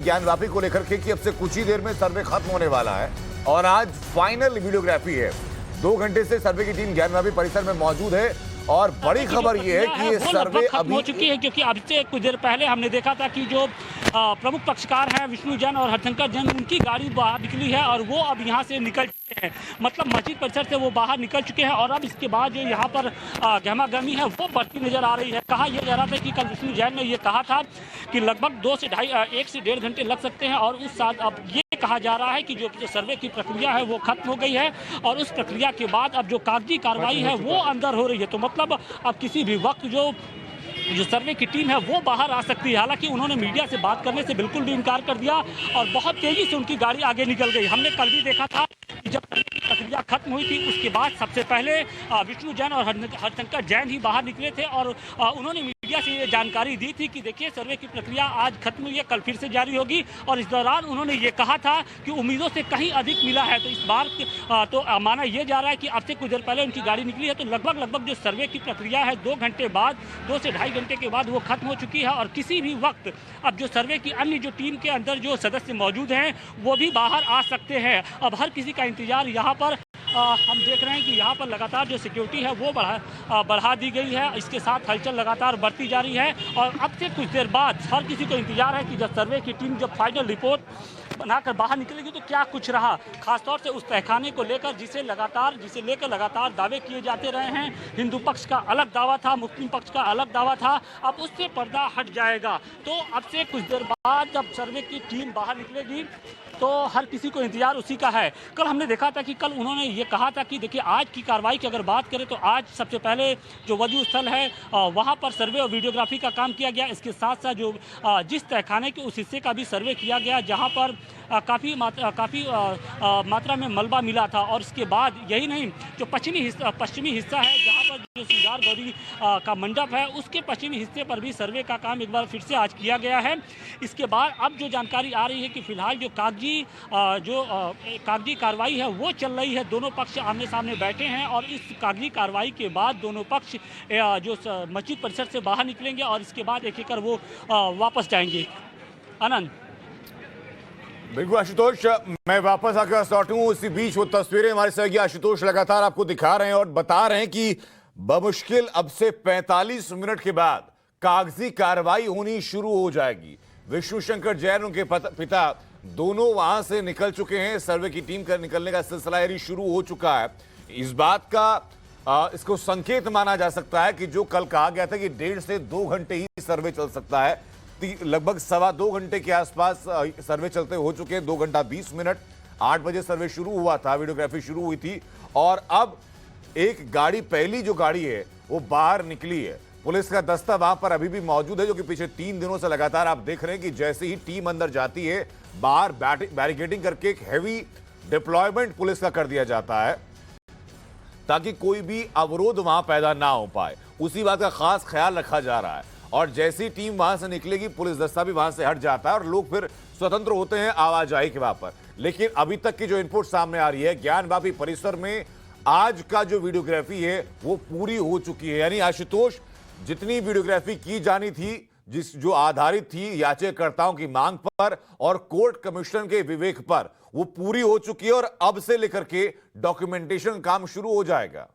ज्ञानवापी को लेकर के कि अब से कुछ ही देर में सर्वे खत्म होने वाला है और आज फाइनल वीडियोग्राफी है। 2 घंटे से सर्वे की टीम ज्ञानवापी परिसर में मौजूद है और बड़ी खबर यह है कि ये सर्वे अभी हो चुकी है, क्योंकि अब से कुछ देर पहले हमने देखा था कि जो प्रमुख पक्षकार हैं विष्णु जैन और हरिशंकर जैन, उनकी गाड़ी बाहर निकली है और वो अब यहाँ से निकल चुके हैं, मतलब मस्जिद परिसर से वो बाहर निकल चुके हैं। और अब इसके बाद जो यहाँ पर गहमागहमी है वो बढ़ती नजर आ रही है। कहा यह जा रहा था कि कल विष्णु जैन ने ये कहा था कि लगभग 1 से 1.5 घंटे लग सकते हैं और उस साथ अब ये कहा जा रहा है कि जो सर्वे की प्रक्रिया है वो खत्म हो गई है और उस प्रक्रिया के बाद अब जो कागजी कार्रवाई है वो अंदर हो रही है। तो मतलब अब किसी भी वक्त जो सर्वे की टीम है वो बाहर आ सकती है। हालांकि उन्होंने मीडिया से बात करने से बिल्कुल भी इनकार कर दिया और बहुत तेजी से उनकी गाड़ी आगे निकल गई। हमने कल भी देखा था कि जब प्रक्रिया खत्म हुई थी उसके बाद सबसे पहले विष्णु जैन और हरिशंकर जैन ही बाहर निकले थे और उन्होंने मीडिया से ये जानकारी दी थी कि देखिए सर्वे की प्रक्रिया आज खत्म हुई है, कल फिर से जारी होगी। और इस दौरान उन्होंने ये कहा था कि उम्मीदों से कहीं अधिक मिला है। तो इस बार तो माना यह जा रहा है कि अब से कुछ देर पहले उनकी गाड़ी निकली है, तो लगभग जो सर्वे की प्रक्रिया है 2 घंटे बाद, 2 से 2.5 घंटे के बाद वो खत्म हो चुकी है। और किसी भी वक्त अब जो सर्वे की अन्य जो टीम के अंदर जो सदस्य मौजूद हैं वो भी बाहर आ सकते हैं। अब हर किसी का इंतजार यहाँ पर हम देख रहे हैं कि यहाँ पर लगातार जो सिक्योरिटी है वो बढ़ा दी गई है। इसके साथ हलचल लगातार बढ़ती जा रही है और अब से कुछ देर बाद हर किसी को इंतजार है कि जब सर्वे की टीम जब फाइनल रिपोर्ट बनाकर बाहर निकलेगी तो क्या कुछ रहा, खासतौर से उस तहखाने को लेकर जिसे लेकर लगातार दावे किए जाते रहे हैं। हिंदू पक्ष का अलग दावा था, मुस्लिम पक्ष का अलग दावा था, अब उससे पर्दा हट जाएगा। तो अब से कुछ देर बाद जब सर्वे की टीम बाहर निकलेगी तो हर किसी को इंतजार उसी का है। कल हमने देखा था कि कल उन्होंने ये कहा था कि देखिए आज की कार्रवाई की अगर बात करें तो आज सबसे पहले जो वजू स्थल है वहाँ पर सर्वे और वीडियोग्राफी का काम किया गया। इसके साथ साथ जो जिस तहखाने के उस हिस्से का भी सर्वे किया गया जहाँ पर काफ़ी मात्रा में मलबा मिला था। और इसके बाद यही नहीं, जो पश्चिमी हिस्सा है जहाँ पर जो श्रृंगार गौरी का मंडप है उसके पश्चिमी हिस्से पर भी सर्वे का काम एक बार फिर से आज किया गया है। इसके बाद अब जो जानकारी आ रही है कि फिलहाल जो कागजी कार्रवाई है वो चल रही है। दोनों पक्ष आमने सामने बैठे हैं और इस कागजी कार्रवाई के बाद दोनों पक्ष जो मस्जिद परिसर से बाहर निकलेंगे और इसके बाद एक कर वो वापस जाएंगे। आनंद। बिल्कुल आशुतोष, मैं वापस आकर लौटूं। इसी बीच वो तस्वीरें हमारे सहयोगी आशुतोष लगातार आपको दिखा रहे हैं और बता रहे हैं कि बमुश्किल अब से 45 मिनट के बाद कागजी कार्रवाई होनी शुरू हो जाएगी। विष्णु शंकर जैन उनके पिता दोनों वहां से निकल चुके हैं। सर्वे की टीम का निकलने का सिलसिला यानी शुरू हो चुका है। इस बात का इसको संकेत माना जा सकता है कि जो कल कहा गया था कि 1.5 से 2 घंटे ही सर्वे चल सकता है, लगभग 2.25 घंटे के आसपास सर्वे चलते हो चुके हैं। 2 घंटा 20 मिनट, 8 बजे सर्वे शुरू हुआ था, वीडियोग्राफी शुरू हुई थी और अब एक गाड़ी, पहली जो गाड़ी है वो बाहर निकली है। पुलिस का दस्ता वहां पर अभी भी मौजूद है, जो कि पिछले 3 दिनों से लगातार आप देख रहे हैं कि जैसे ही टीम अंदर जाती है बाहर बैरिकेडिंग करके एक हैवी डिप्लॉयमेंट पुलिस का कर दिया जाता है ताकि कोई भी अवरोध वहां पैदा ना हो पाए। उसी बात का खास ख्याल रखा जा रहा है और जैसी टीम वहां से निकलेगी पुलिस दस्ता भी वहां से हट जाता है और लोग फिर स्वतंत्र होते हैं आवाजाही के वहां पर। लेकिन अभी तक की जो इनपुट सामने आ रही है, ज्ञानवापी परिसर में आज का जो वीडियोग्राफी है वो पूरी हो चुकी है। यानी आशुतोष, जितनी वीडियोग्राफी की जानी थी, जो आधारित थी याचिकाकर्ताओं की मांग पर और कोर्ट कमिश्नर के विवेक पर, वो पूरी हो चुकी है और अब से लेकर के डॉक्यूमेंटेशन काम शुरू हो जाएगा।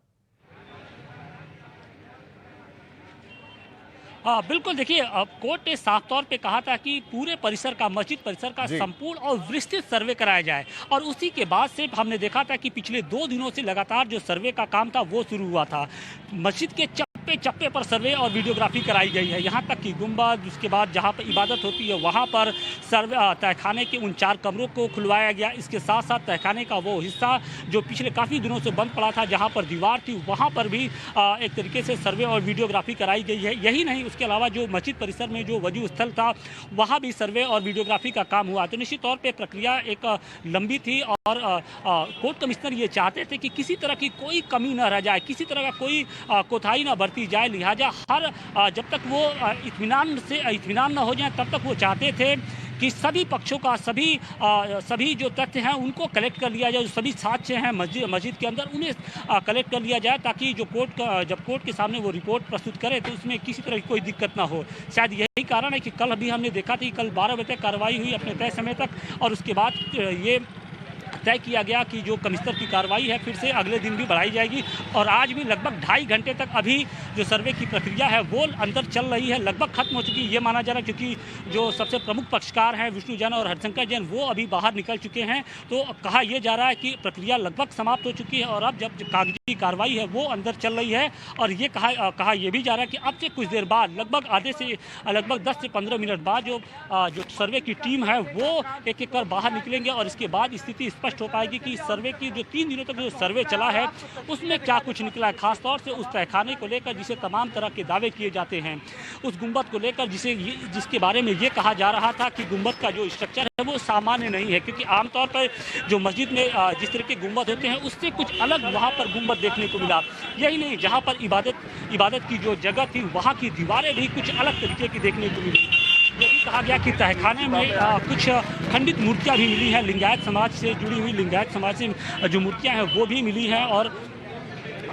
हाँ बिल्कुल, देखिए कोर्ट ने साफ तौर पे कहा था कि पूरे परिसर का, मस्जिद परिसर का संपूर्ण और विस्तृत सर्वे कराया जाए और उसी के बाद से हमने देखा था कि पिछले 2 दिनों से लगातार जो सर्वे का काम था वो शुरू हुआ था। मस्जिद के चप्पे पर सर्वे और वीडियोग्राफी कराई गई है, यहाँ तक कि गुंबद, उसके बाद जहाँ पर इबादत होती है वहाँ पर सर्वे, तहखाने के उन 4 कमरों को खुलवाया गया। इसके साथ साथ तहखाने का वो हिस्सा जो पिछले काफ़ी दिनों से बंद पड़ा था, जहाँ पर दीवार थी, वहाँ पर भी एक तरीके से सर्वे और वीडियोग्राफी कराई गई है। यही नहीं, उसके अलावा जो मस्जिद परिसर में जो वजू स्थल था वहाँ भी सर्वे और वीडियोग्राफी का काम हुआ। तो निश्चित तौर पर प्रक्रिया एक लंबी थी और कोर्ट कमिश्नर ये चाहते थे कि किसी तरह की कोई कमी न रह जाए, किसी तरह का कोई कोताही न बरती जाए। लिहाजा जब तक वो इत्मीनान न हो जाए तब तक वो चाहते थे कि सभी पक्षों का सभी जो तथ्य हैं उनको कलेक्ट कर लिया जाए, जो सभी साक्ष्य हैं मस्जिद के अंदर उन्हें कलेक्ट कर लिया जाए, ताकि जो जब कोर्ट के सामने वो रिपोर्ट प्रस्तुत करे तो उसमें किसी तरह की कोई दिक्कत ना हो। शायद यही कारण है कि कल अभी हमने देखा था कि कल 12 बजे तक कार्रवाई हुई अपने तय समय तक, और उसके बाद ये तय किया गया कि जो कमिश्नर की कार्रवाई है फिर से अगले दिन भी बढ़ाई जाएगी। और आज भी लगभग 2.5 घंटे तक अभी जो सर्वे की प्रक्रिया है वो अंदर चल रही है, लगभग खत्म हो चुकी है ये माना जा रहा है, क्योंकि जो सबसे प्रमुख पक्षकार हैं विष्णु जैन और हरिशंकर जैन वो अभी बाहर निकल चुके हैं। तो कहा यह जा रहा है कि प्रक्रिया लगभग समाप्त हो चुकी है और अब जब कागजी कार्रवाई है वो अंदर चल रही है। और ये कहा यह भी जा रहा है कि अब से कुछ देर बाद लगभग 10 से 15 मिनट बाद जो सर्वे की टीम है वो एक एक कर बाहर निकलेंगे और इसके बाद स्थिति स्पष्ट हो पाएगी कि सर्वे की जो 3 दिनों तक जो सर्वे चला है उसमें क्या कुछ निकला है, खासतौर से उस तहखाने को लेकर जिसे तमाम तरह के दावे किए जाते हैं, उस गुंबद को लेकर जिसके बारे में ये कहा जा रहा था कि गुंबद का जो स्ट्रक्चर है वो सामान्य नहीं है, क्योंकि आमतौर पर जो मस्जिद में जिस तरह के गुंबद होते हैं उससे कुछ अलग वहाँ पर गुंबद देखने को मिला। यही नहीं, जहाँ पर इबादत की जो जगह थी वहाँ की दीवारें भी कुछ अलग तरीके की देखने को मिली। ये भी कहा गया कि तहखाने में कुछ खंडित मूर्तियां भी मिली हैं, लिंगायत समाज से जुड़ी हुई लिंगायत समाज से जो मूर्तियां हैं वो भी मिली हैं। और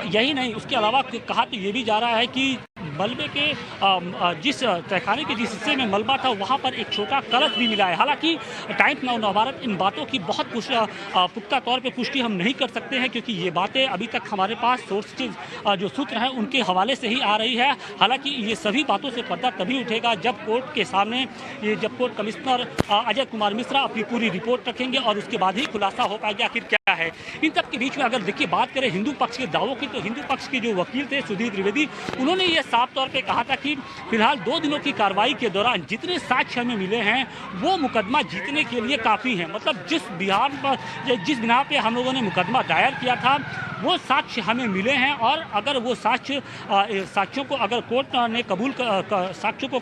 यही नहीं, उसके अलावा कहा तो ये भी जा रहा है कि मलबे के जिस तहखाने के जिस हिस्से में मलबा था वहाँ पर एक छोटा कलश भी मिला है। हालांकि टाइम्स नाउ नवभारत इन बातों की बहुत पुख्ता तौर पे पुष्टि हम नहीं कर सकते हैं, क्योंकि ये बातें अभी तक हमारे पास सोर्सेज जो सूत्र हैं उनके हवाले से ही आ रही है। हालांकि ये सभी बातों से पर्दा तभी उठेगा जब कोर्ट के सामने जब कोर्ट कमिश्नर अजय कुमार मिश्रा अपनी पूरी रिपोर्ट रखेंगे और उसके बाद ही खुलासा हो पाएगा आखिर क्या है। इन सब के बीच में अगर देखिए बात करें हिंदू पक्ष के दावों की, तो हिंदू पक्ष के जो वकील थे सुधीर द्विवेदी, उन्होंने ये साफ तौर पे कहा था कि फिलहाल 2 दिनों की कार्रवाई के दौरान जितने साक्ष्य हमें मिले हैं वो मुकदमा जीतने के लिए काफ़ी हैं। मतलब जिस बिना पे हम लोगों ने मुकदमा दायर किया था वो साक्ष्य हमें मिले हैं, और अगर वो साक्ष्यों को अगर कोर्ट ने साक्ष्यों को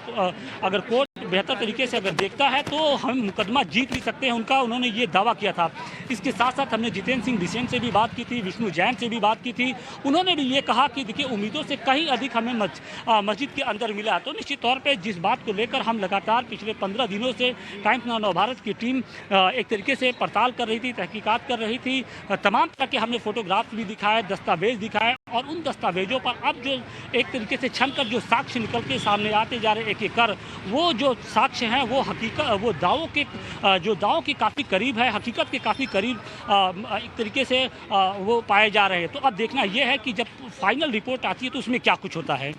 अगर कोर्ट बेहतर तरीके से अगर देखता है तो हम मुकदमा जीत भी सकते हैं, उन्होंने ये दावा किया था। इसके साथ साथ हमने जितेंद्र सिंह बिसेन से भी बात की थी, विष्णु जैन से भी बात की थी, उन्होंने भी ये कहा कि देखिए उम्मीदों से कहीं अधिक हमें मस्जिद के अंदर मिला। तो निश्चित तौर पे जिस बात को लेकर हम लगातार पिछले 15 दिनों से टाइम्स नाउ नवभारत की टीम एक तरीके से पड़ताल कर रही थी, तहकीकात कर रही थी, तमाम तरह के हमने फोटोग्राफ्स भी दिखाए, दस्तावेज दिखाए, और उन दस्तावेजों पर अब जो एक तरीके से छनकर जो साक्ष्य निकल के सामने आते जा रहे एक एक कर, वो जो साक्ष्य हैं वो वो दावों के काफ़ी करीब है, हकीकत के काफ़ी करीब एक तरीके से वो पाए जा रहे हैं। तो अब देखना यह है कि जब फाइनल रिपोर्ट आती है तो उसमें क्या कुछ होता है।